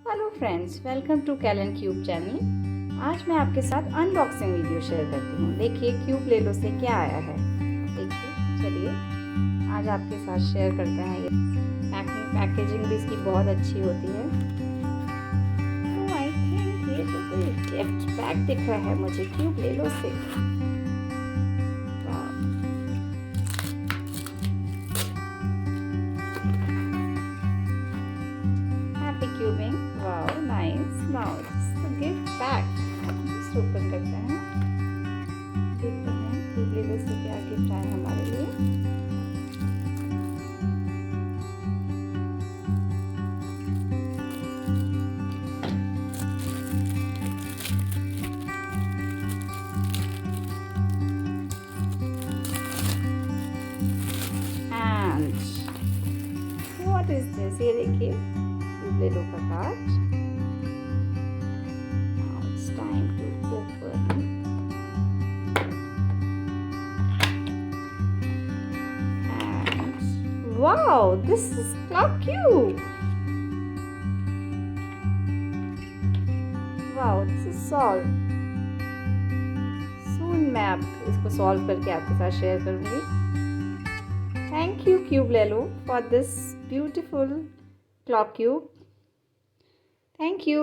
Hello friends, welcome to clockcube channel. आज मैं आपके साथ अनबॉक्सिंग वीडियो शेयर करती हूँ। देखिए cubelelo से क्या आया है। देखिए, चलिए आज आपके साथ शेयर करते हैं। ये पैकेजिंग भी इसकी बहुत अच्छी होती है। आई थिंक ये तो कोई गिफ्ट पैक दिख रहा है मुझे cubelelo से। Cubing, wow, nice. Now it's the gift pack. Just open करते हैं, देखते हैं cubelelo से क्या गिफ्ट आया हमारे लिए। And what is this? ये देखिए cubelelo का card. Now it's time to open. And wow, this is clockcube. Wow, this is solved. Soon मैं आप इसको सॉल्व करके आपके साथ शेयर करूँगी। Thank you cubelelo for this beautiful clockcube. Thank you.